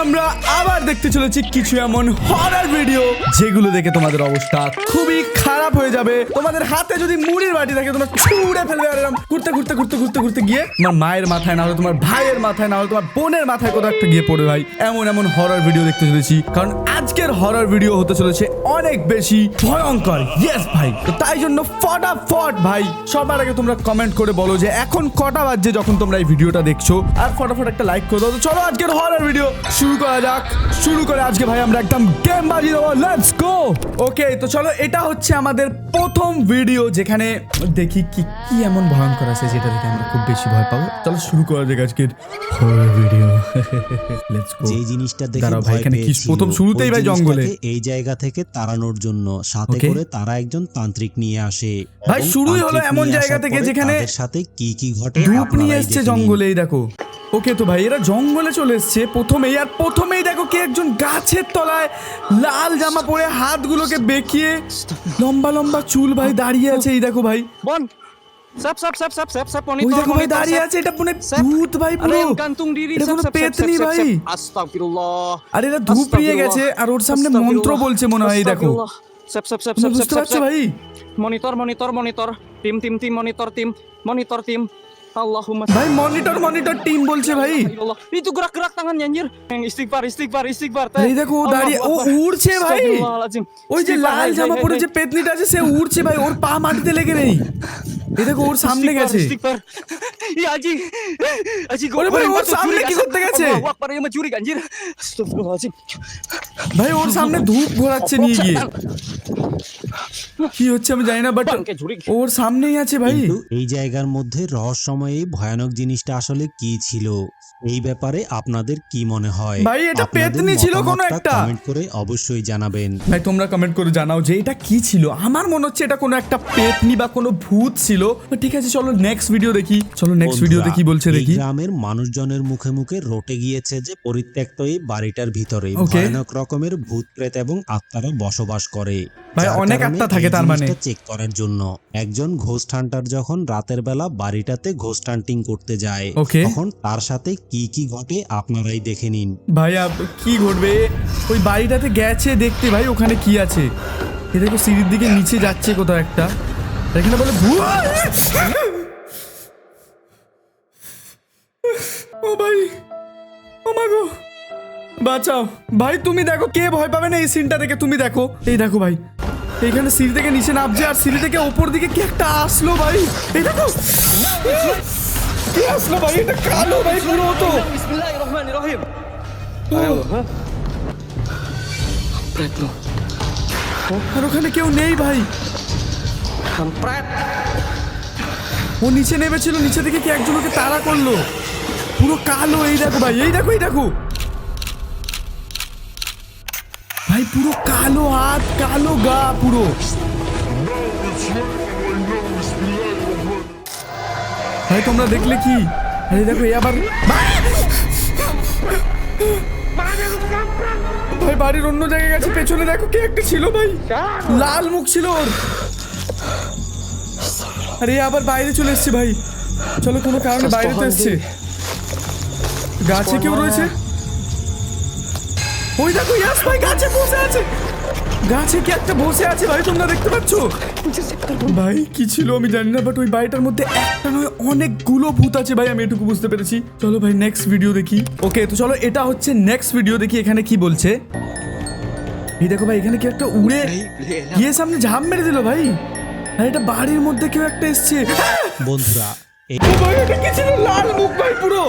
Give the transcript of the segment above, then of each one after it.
আমরা আবার দেখতে চলেছি কিছু এমন হরর ভিডিও যেগুলো দেখে তোমাদের অবস্থা খুবই খারাপ হয়ে যাবে। তোমাদের হাতে যদি মুড়ির বাটি থাকে তোমরা ছুঁড়ে ফেলবে। আর এরকম ঘুরতে ঘুরতে ঘুরতে ঘুরতে ঘুরতে গিয়ে তোমার মায়ের মাথায়, না হলে তোমার ভাইয়ের মাথায়, না হলে তোমার বোনের মাথায় কোথাও একটা গিয়ে পড়ে। ভাই এমন এমন হরর ভিডিও দেখতে চলেছি, কারণ আজকের হরর ভিডিও হতে চলেছে অনেক বেশি ভয়ঙ্কর। ইয়েস ভাই, তো তাই জন্য ফটাফট ভাই সবার আগে তোমরা কমেন্ট করে বলো যে এখন কটা বাজছে যখন তোমরা এই ভিডিওটা দেখছো, আর ফটাফট একটা লাইক করে দাও। তো চলো আজকের হরর ভিডিও শুরু করা যাক। শুরু করে আজকে ভাই আমরা একদম গেম বাজিয়ে দেবো। Let's go. ওকে, তো চলো এটা হচ্ছে আমাদের প্রথম ভিডিও, যেখানে দেখি কি কি এমন ভয়ঙ্কর আছে যেটা দেখে আমরা খুব বেশি ভয় পাবো। চলো শুরু করা যাক আজকের হরর ভিডিও। Let's go. যে জিনিসটা দেখে দাঁড়াও ভাই, এখানে কি প্রথম শুরুতেই ভাই জঙ্গলে এই জায়গা থেকে তাড়ানোর জন্য সাথে করে তারা একজন তান্ত্রিক নিয়ে আসে। ভাই শুরুই হলো এমন জায়গা থেকে যেখানে তাদের সাথে কি কি ঘটে ধূপ নিয়ে এসছে জঙ্গলে। এই দেখো। ওকে, তো ভাই এরা জঙ্গলে চলে এসছে প্রথমেই দেখো কে একজন গাছের তলায় লাল জামা পরে হাতগুলোকে বেঁকিয়ে লম্বা লম্বা চুল ভাই দাঁড়িয়ে আছে। এই দেখো ভাই, Bon. Sap ওই দেখো ভাই দাঁড়িয়ে আছে। এটা মনে ভূত ভাই পুরো। gantung diri. এটা কোনো পেতনি ভাই। Astagfirullah. আর এরা ধূপ নিয়ে গেছে আর ওর সামনে মন্ত্র বলছে মনে হয়। এই দেখো, Sap. বুঝতে পারছো ভাই? Monitor. Tim monitor tim. Allahumma. ভাই মনিটর টিম বলছে ভাই। Allah. Itu gerak tangannya anjir. Istighfar. এই দেখো ও দাঁড়িয়ে, ও উড়ছে ভাই। ওই যে লাল জামা পরে যে পেতনিটা আছে সে উড়ছে ভাই, ওর পা মাটিতে লেগে নেই। এই দেখো ওর সামনে গেছে। Iya Aji. ওরে ভাই ওর সামনে কি করতে গেছে? Akbar yang mencuri anjir. Astagfirullahalazim. ভাই ওর সামনে ধূপ ঘোরাচ্ছে নিয়ে গিয়ে। কি হচ্ছে আমি জানি না, বাট ওর সামনেই আছে ভাই। কিন্তু এই জায়গার মধ্যে রহস্যময় এই ভয়ানক জিনিসটা আসলে কি ছিল, এই ব্যাপারে আপনাদের কি মনে হয়? ভাই এটা আপনাদের পেতনি ছিল কোনো মতামতটা একটা। কমেন্ট করে অবশ্যই জানাবেন। ভাই তোমরা কমেন্ট করে জানাও যে এটা কি ছিল। আমার মনে হচ্ছে এটা কোনো একটা পেতনি বা কোনো ভূত ছিল। ঠিক আছে, চলো নেক্সট ভিডিও দেখি। ভিডিওতে কি বলছে দেখি। এই গ্রামের মানুষজনের মুখে মুখে রটে গিয়েছে যে পরিত্যক্ত এই বাড়িটার ভিতরে ভয়ানক রকমের ভূত প্রেত এবং আত্মারা বসবাস করে। ভাই অনেক আত্মা থাকে তার মানে। চেক করার জন্য একজন ঘোস্ট হান্টার যখন রাতের বেলা বাড়িটাতে ঘোস্ট হান্টিং করতে যায়, তখন তার সাথে কি কি ঘটে আপনারাই দেখে নিন। ভাই কি ঘটবে? ওই বাড়িটাতে গেছে দেখতে ভাই, ওখানে কি আছে। এ দেখো সিঁড়ির দিকে নিচে যাচ্ছে কোথাও একটা। এখানে বলে ভূত। ও ভাই, ও মা গো, বাঁচাও ভাই। তুমি দেখো, কে ভয় পাবে না এই সিনটা দেখে? তুমি দেখো, এই দেখো ভাই, এইখানে সিঁড়ি থেকে নিচে নামছে আর সিঁড়ি থেকে ওপর দিকে কি একটা আসলো ভাই। এই দেখো কি আসলো ভাই, এটা কালো ভাই পুরো। তো Bismillahirrahmanirrahim. Pretno. আর ওখানে কেউ নেই ভাই। Kampret. ও নিচে নেমেছিল, নিচে থেকে কি একজন ওকে তাড়া করলো। পুরো কালো। এই দেখো ভাই, এই দেখো ভাই, পুরো কালো হাত, কালো গা পুরো। ভাই তোমরা দেখলে কি? আরে দেখো এই আবার ভাই বাড়ির অন্য জায়গায় গেছে। পেছনে দেখো কে একটা ছিল ভাই, লাল মুখ ছিল ওর। আরে আবার বাইরে চলে এসছে ভাই। চলো, কোনো কারণে বাইরে তো এসছে। গাছে কেউ রয়েছে। ওই দেখো ইয়াস ভাই গাছে বসে আছে। গাছে কি একটা বসে আছে ভাই, তোমরা দেখতে পাচ্ছ? ভাই কি ছিল আমি জানি না, বাট ওই বাড়িটার মধ্যে একটা নয় অনেকগুলো ভূত আছে ভাই, আমি এটুকু বুঝতে পেরেছি। চলো ভাই নেক্সট ভিডিও দেখি। ওকে, তো চলো এটা হচ্ছে নেক্সট ভিডিও দেখি। এখানে কি বলছে এই দেখো ভাই, এখানে কি একটা উড়ে গিয়ে সামনে ঝাঁপ মেরে দিল ভাই। আর এটা বাড়ির মধ্যে কেউ একটা এসছে। বন্ধুরা ভাই এটা কি ছিল? লাল মুখ ভাই পুরো।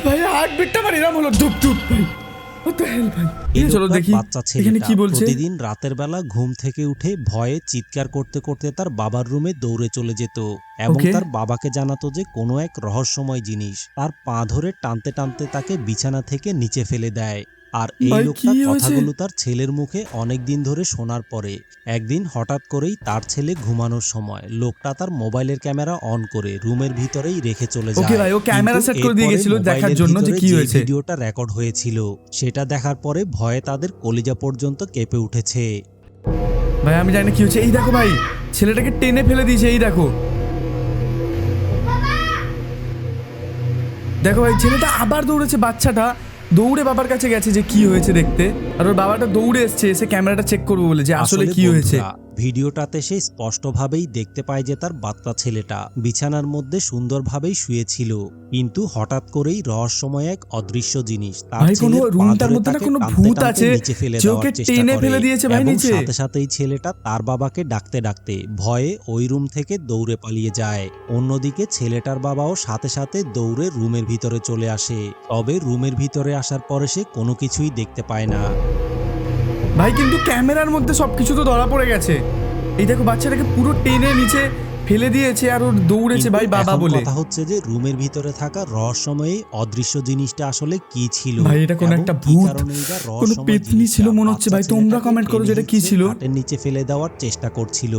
ভাই হার্টবিটটা আমার এরকম হলো, ধুপ ধুপ ভাই। চলো দেখি এখানে কি বলছে। প্রতিদিন রাতের বেলা ঘুম থেকে উঠে ভয়ে চিৎকার করতে করতে তার বাবার রুমে দৌড়ে চলে যেত এবং তার বাবাকে জানাতো যে কোনো এক রহস্যময় জিনিস তার পা ধরে টানতে টানতে তাকে বিছানা থেকে নিচে ফেলে দেয়। আর এই লোকটা কথাগুলো তার ছেলের মুখে অনেক দিন ধরে শোনার পরে একদিন হঠাৎ করেই তার ছেলে ঘুমানোর সময় লোকটা তার মোবাইলের ক্যামেরা অন করে রুমের ভিতরেই রেখে চলে যায়। ওকে ভাই, ও ক্যামেরা সেট করে দিয়ে গিয়েছিল দেখার জন্য যে কি হয়েছে। ভিডিওটা রেকর্ড হয়েছিল সেটা দেখার পরে ভয়ে তাদের কলিজা পর্যন্ত কেঁপে উঠেছে। ভাই আমি জানি না কি হচ্ছে। এই দেখো ভাই, ছেলেটাকে টেনে ফেলে দিয়েছে। এই দেখো দেখো ভাই, ছেলেটা আবার দৌড়েছে। বাচ্চাটা দৌড়ে বাবার কাছে গেছে যে কি হয়েছে দেখতে, আর ওর বাবাটা দৌড়ে এসছে এসে ক্যামেরাটা চেক করবো বলে যে আসলে কি হয়েছে। বন্ধুরা, ভিডিওটাতে সে স্পষ্টভাবেই দেখতে পায় যে তার বাচ্চা ছেলেটা বিছানার মধ্যে সুন্দরভাবেই শুয়েছিল, কিন্তু হঠাৎ করেই রহস্যময় এক অদৃশ্য জিনিস তার ভাই, কোনো ছেলের পা রুমটার ধরে মধ্যে না তাকে কোনো টানতে ভূত টানতে আছে নিচে ফেলে যে দেওয়ার ওকে চেষ্টা টেনে করে ফেলে দিয়েছে ভাই এবং নিচে। সাথে সাথেই ছেলেটা তার বাবাকে ডাকতে ডাকতে ভয়ে ওই রুম থেকে দৌড়ে পালিয়ে যায়। অন্যদিকে ছেলেটার বাবাও সাথে সাথে দৌড়ে রুমের ভিতরে চলে আসে, তবে রুমের ভিতরে আসার পরে সে কোনো কিছুই দেখতে পায় না। ভাই কিন্তু ক্যামেরার মধ্যে সবকিছু তো ধরা পড়ে গেছে। এই দেখো বাচ্চাটাকে পুরো টেনে নিচে ফেলে দিয়েছে আর ওর দৌড়েছে ভাই কিন্তু বাবা এখন বলে। কথা হচ্ছে যে রুমের ভিতরে থাকা রহস্যময়ী অদৃশ্য জিনিসটা আসলে কি ছিল, ভাই এটা কোন এবং একটা কি ভূত, কারণেই বা কোন রহস্যময় পেতনি জিনিসটা ছিল মনে হচ্ছে। ভাই বাচ্চা তোমরা ছেলেটাকে কমেন্ট করো টেনে যেটা কি হিঁচড়ে ছিল। খাটের নিচে ফেলে দেওয়ার চেষ্টা করছিল।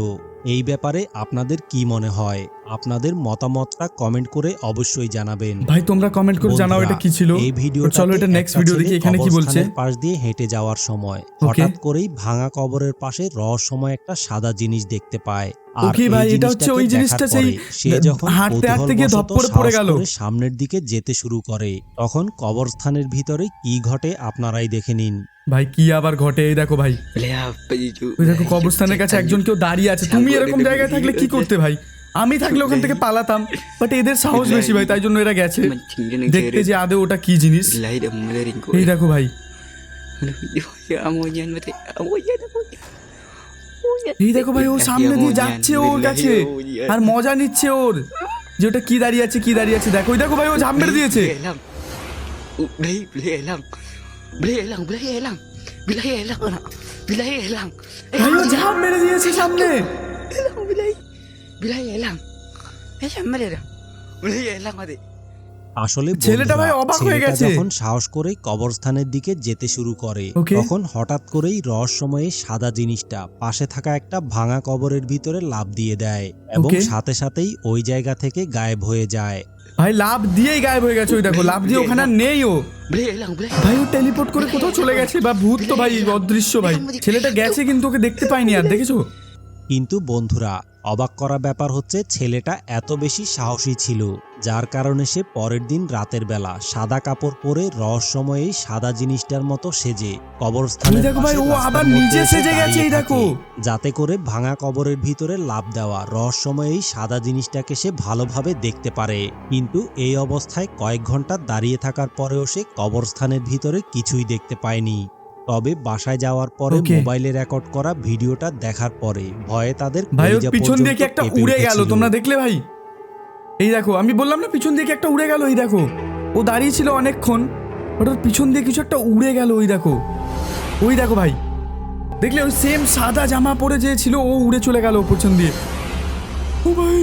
এই ব্যাপারে আপনাদের কি মনে হয়? আপনাদের মতামতটা কমেন্ট করে অবশ্যই জানাবেন। ভাই তোমরা কমেন্ট করে জানাও এটা কি ছিল। এই ভিডিওটা চলো এটা নেক্সট ভিডিও দেখি এখানে কি বলছে। পাশ দিয়ে হেঁটে যাওয়ার সময় হঠাৎ করেই ভাঙা কবরের পাশে রহস্যময় একটা সাদা জিনিস দেখতে পায়। আর ওকে এই ভাই, এটা হচ্ছে ওই জিনিসটা সেই সে যখন হাঁটতে হাঁটতে গিয়ে ধপ কৌতূহলবশত করে পড়ে সাহস গেল। করে সামনের দিকে যেতে শুরু করে, তখন কবরস্থানের ভিতরে কি ঘটে আপনারাই দেখে নিন। ভাই কি আবার ঘটে এই দেখো ভাই, ওই দেখো কবরস্থানের কাছে একজন কেউ দাঁড়িয়ে আছে। তুমি এরকম জায়গায় থাকলে কি করতে ভাই? আমি থাকলে ওখান থেকে পালাতাম, বাট এদের সাহস বেশি ভাই, তাই জন্য এরা গেছে দেখতে যে আদৌ ওটা কি জিনিস। এই দেখো ভাই, এই দেখো ভাই, ও সামনে দিয়ে যাচ্ছে ওর কাছে আর মজা নিচ্ছে ওর যে ওটা কি দাঁড়িয়ে আছে কি দাঁড়িয়ে আছে। দেখো ওই দেখো ভাই, ও ঝাঁপ মেরে দিয়েছে। ভাই ও ঝাঁপ মেরে দিয়েছে সামনে। আসলে ছেলেটা ভাই বন্ধুরা, অবাক হয়ে ছেলেটা গেছে। যখন সাহস করে কবরস্থানের দিকে যেতে শুরু করে, Okay. তখন হঠাৎ করেই রহস্যময়ী সাদা জিনিসটা পাশে থাকা একটা ভাঙা কবরের ভিতরে লাফ দিয়ে দেয় এবং Okay. সাথে সাথেই ওই জায়গা থেকে গায়েব হয়ে যায়। ভাই লাভ দিয়েই গায়েব হয়ে গেছে। ওই দেখো লাভ দিয়ে ওখানে আর নেই ও। ভাই ও টেলিপোর্ট করে কোথাও চলে গেছে, বা ভূত তো ভাই অদৃশ্য। ভাই ছেলেটা গেছে কিন্তু ওকে দেখতে পাইনি আর, দেখেছো? কিন্তু বন্ধুরা, অবাক করা ব্যাপার হচ্ছে ছেলেটা এত বেশি সাহসী ছিল, যার কারণে সে পরের দিন রাতের বেলা সাদা কাপড় পরে রহস্যময় এই সাদা জিনিসটার মতো সেজে কবরস্থানের এই দেখো ভাই, পাশে ও রাস্তার আবার মধ্যে নিজে এসে সেজে গেছে, দাঁড়িয়ে এই দেখো। থাকে, যাতে করে ভাঙা কবরের ভিতরে লাফ দেওয়া রহস্যময় এই সাদা জিনিসটাকে সে ভালোভাবে দেখতে পারে। কিন্তু এই অবস্থায় কয়েক ঘন্টা দাঁড়িয়ে থাকার পরেও সে কবরস্থানের ভিতরে কিছুই দেখতে পায়নি। তবে বাসায় যাওয়ার পরে Okay. মোবাইলে রেকর্ড করা ভিডিওটা দেখার পরে ভয়ে তাদের ভাই ওর কলিজা পিছন দিয়ে কি পর্যন্ত একটা কেঁপে উড়ে গেল, উঠেছিল। তোমরা দেখলে ভাই? এই দেখো, আমি বললাম না পিছন দিয়ে কি একটা উড়ে গেল। এই দেখো ও দাঁড়িয়ে ছিল অনেকক্ষণ, বাট ওর পিছন দিয়ে কিছু একটা উড়ে গেল। ওই দেখো, ওই দেখো ভাই, দেখলে ওই সেম সাদা জামা পরে যে ছিল ও উড়ে চলে গেল পিছন দিয়ে। ও ভাই,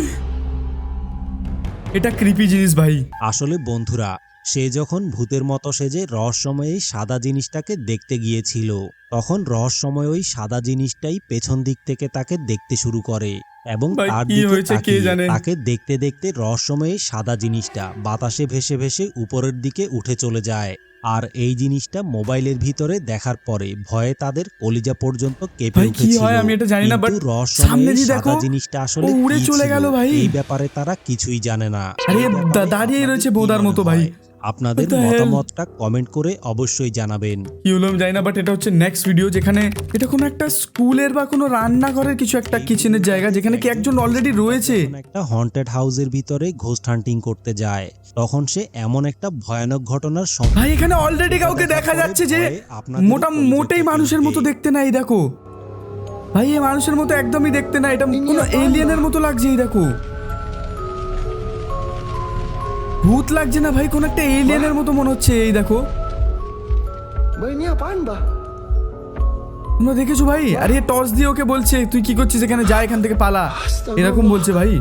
এটা ক্রিপি জিনিস ভাই। আসলে বন্ধুরা, সে যখন ভূতের মতো সেজে রহস্যময় এই সাদা জিনিসটাকে দেখতে গিয়েছিল, তখন রহস্যময় ওই সাদা জিনিসটাই পেছন দিক থেকে তাকে দেখতে শুরু করে এবং ভাই, তার কি দিকে হয়েছে কে তাকিয়ে জানে। তাকে দেখতে দেখতে রহস্যময় এই সাদা জিনিসটা বাতাসে ভেসে ভেসে উপরের দিকে উঠে চলে যায়। আর এই জিনিসটা মোবাইলের ভিতরে দেখার পরে ভয়ে তাদের কলিজা পর্যন্ত কেঁপে ভাই, কি উঠেছিল। হয় আমি এটা জানি না, কিন্তু but রহস্যময় সামনে এই দিয়ে সাদা দেখো, জিনিসটা আসলে ও উড়ে কি চলে ছিল, গেল ভাই। এই ব্যাপারে তারা কিছুই জানে না। আরে এই ব্যাপারে দাঁড়িয়েই রয়েছে আপনাদের কি বোদার মনে মতো ভাই। হয়? আপনাদের What the hell? মতামতটা কমেন্ট করে অবশ্যই জানাবেন। কি হলো আমি জানি না, বাট এটা হচ্ছে নেক্সট ভিডিও, যেখানে এটা কোনো একটা স্কুলের বা কোনো রান্নাঘরের কিছু একটা কিচেনের জায়গা, যেখানে কি একজন অলরেডি রয়েছে। যখন একটা হন্টেড হাউসের ভিতরে ঘোস্ট হান্টিং করতে যায়, তখন সে এমন একটা ভয়ানক ঘটনার ভাই এখানে অলরেডি কাউকে দেখা যাচ্ছে যে মোটেই মানুষের মতো দেখতে না। এই দেখো ভাই, এই মানুষের মতো একদমই দেখতে না, এটা কোনো এলিয়েনের মতো লাগছে। এই দেখো, ভূত লাগছে না ভাই, কোন একটা এলিয়েনের মতো মনে হচ্ছে। এই দেখো, Bah ini apaan bah? তোমরা দেখেছো ভাই? আরে টর্চ দিয়ে ওকে বলছে তুই কি করছিস এখানে, যা এখান থেকে পালা, এরকম বলছে ভাই।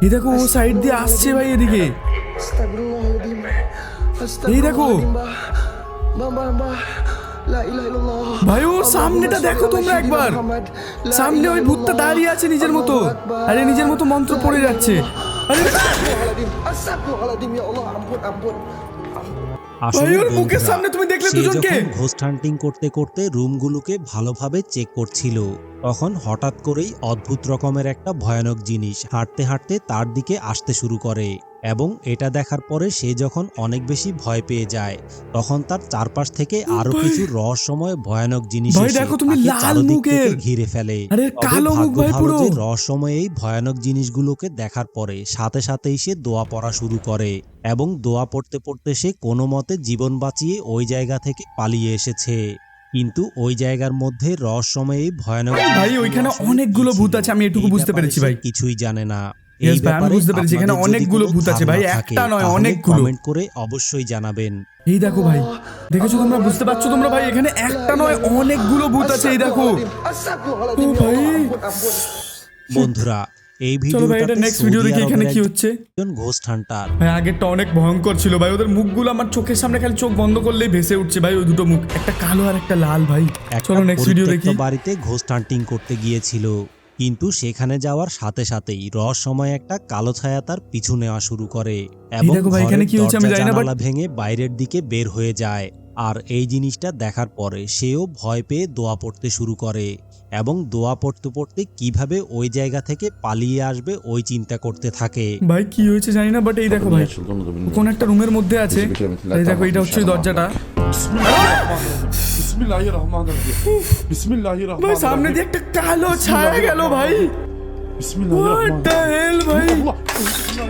এই দেখো ও সাইড দিয়ে আসছে ভাই এদিকে। Astagfirullahaladzim. এই দেখো Bah. La ilaha illallah. ভাই, ও সামনেটা দেখো তোমরা একবার। সামনে ওই ভূতটা দাঁড়িয়ে আছে নিজের মতো, আরে নিজের মতো মন্ত্র পড়ে যাচ্ছে। আরে Astagfirullahaladzim ya Allah, ampun. ভাই, ওর মুখের সামনে তুমি দেখলে দুজনকে? ঘোস্ট হান্টিং করতে করতে রুমগুলোকে ভালোভাবে চেক করছিল, তখন হঠাৎ করেই অদ্ভুত রকমের একটা ভয়ানক জিনিস হাঁটতে হাঁটতে তার দিকে আসতে শুরু করে এবং এটা দেখার পরে সে যখন অনেক বেশি ভয় পেয়ে যায় তখন তার চারপাশ থেকে আরো ভাই। কিছু রহস্যময় ভয়ানক জিনিস ভাই, এসে দেখো তুমি তাকে লাল চারদিক থেকে মুখের। ঘিরে ফেলে। আরে তবে কালো মুখ ভাগ্য ভাই ভালো পুরো। যে রহস্যময় এই ভয়ানক জিনিসগুলোকে দেখার পরে সাথে সাথেই সে দোয়া পড়া শুরু করে এবং দোয়া পড়তে পড়তে সে কোনো মতে জীবন বাঁচিয়ে ওই জায়গা থেকে পালিয়ে এসেছে। কিন্তু ওই জায়গার মধ্যে রহস্যময় এই ভয়ানক ভাই, জিনিসগুলো ওইখানে আসলে অনেকগুলো কি ভূত ছিল, আছে, আমি এটুকু এই বুঝতে ব্যাপারে পেরেছি সে ভাই। কিছুই জানে না। Yes এই ভাই, আমি ব্যাপারে বুঝতে পেরেছি, এখানে আপনাদের যদি অনেকগুলো কোনো ভূত আছে ভাই, ধারণা থাকে, একটা নয়, তাহলে অনেকগুলো। কমেন্ট করে অবশ্যই জানাবেন। এই দেখো ভাই, দেখেছো তোমরা, বুঝতে পারছো তোমরা ভাই, এখানে একটা নয় অনেকগুলো ভূত আছে, এই দেখো। Astagfirullahaladzim ও ya ভাই। Allah, ampun ampun. বন্ধুরা এই চলো ভাই, এটা ভিডিওটাতে নেক্সট ভিডিও সৌদি দেখি এখানে আরবের কি হচ্ছে। একজন ঘোস্ট হান্টার ভাই আগেরটা অনেক ভয়ঙ্কর ছিল ভাই, ওদের মুখগুলো আমার চোখের সামনে খালি চোখ বন্ধ করলেই ভেসে উঠছে ভাই, ওই দুটো মুখ, একটা কালো আর একটা লাল ভাই। চলো নেক্সট ভিডিও দেখি। বাড়িতে ঘোস্ট হান্টিং করতে গিয়েছিল, কিন্তু সেখানে যাওয়ার সাথে সাথেই রহস্যময় একটা কালো ছায়া তার পিছু নেওয়া শুরু করে এবং দেখো ভাই, এখানে ঘরের কি হয়েছে আমি দরজা জানি না, জানালা ভেঙে বাইরের দিকে বের হয়ে যায়। আর এই জিনিসটা দেখার পরে সেও ভয় পেয়ে দোয়া পড়তে শুরু করে এবং দোয়া পড়তে পড়তে কিভাবে ওই জায়গা থেকে পালিয়ে আসবে ওই চিন্তা করতে থাকে। ভাই কি হয়েছে জানি না, বাট এই দেখো ভাই, কোন একটা রুমের মধ্যে আছে। এই দেখো, এটা হচ্ছে ওই দরজাটা Bismillahirrahmanirrahim. ভাই, Bismillahirrahmanirrahim. সামনে দিয়ে একটা কালো ছায়া গেল ভাই। What Bismillahirrahmanirrahim. the hell ভাই,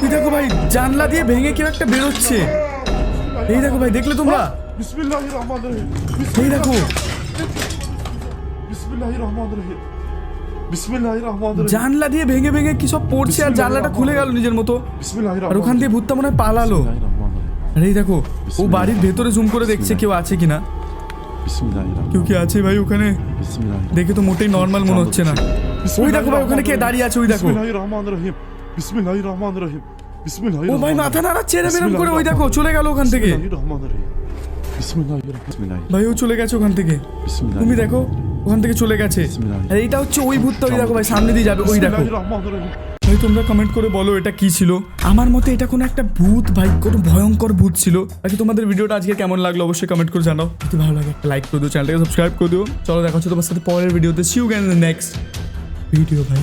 এই দেখো ভাই, জানলা দিয়ে ভেঙে কেউ একটা বেরোচ্ছে। এই দেখো ভাই, দেখলে তোমরা? Bismillahirrahmanirrahim. এই দেখো, Bismillahirrahmanirrahim. Bismillahirrahmanirrahim. জানলা দিয়ে ভেঙে ভেঙে কি সব পড়ছে আর জানলাটা খুলে গেল নিজের মতো। আর ওখান দিয়ে ভূতটা মনে হয় পালালো। আর এই দেখো, ও বাড়ির ভেতরে জুম করে দেখছে কেউ আছে কিনা। কেউ কি আছে ভাই ওখানে? দেখে তো মোটেই নর্মাল মনে হচ্ছে না। ওই দেখো ভাই, ওখানে কে দাঁড়িয়ে আছে, ওই দেখো। Bismillahirrahmanirrahim. Bismillahirrahmanirrahim. ও Bismillahirrahmanirrahim. ভাই, মাথা নাড়াচ্ছে এরম করে, ওই দেখো চলে গেল ওখান থেকে। Bismillahirrahmanirrahim. Bismillahirrahmanirrahim. ভাই ও চলে গেছে ওখান থেকে, তুমি দেখো ওখান থেকে চলে গেছে। আর এইটা হচ্ছে ওই ভূতটা, ওই দেখো ভাই, সামনে দিয়ে যাবে, ওই দেখো। Bismillahirrahmanirrahim. ভাই তোমরা কমেন্ট করে বলো এটা কি ছিল। আমার মতে এটা কোনো একটা ভূত ভাই, কোনো ভয়ঙ্কর ভূত ছিল। আচ্ছা, তোমাদের ভিডিওটা আজকে কেমন লাগলো অবশ্যই কমেন্ট করে জানাও। যদি ভালো লাগে একটা লাইক করে দিও, চ্যানেলটাকে সাবস্ক্রাইব করে দিও। চলো দেখা হচ্ছে তোমার সাথে পরের ভিডিওতে। See you again in the next video ভাই।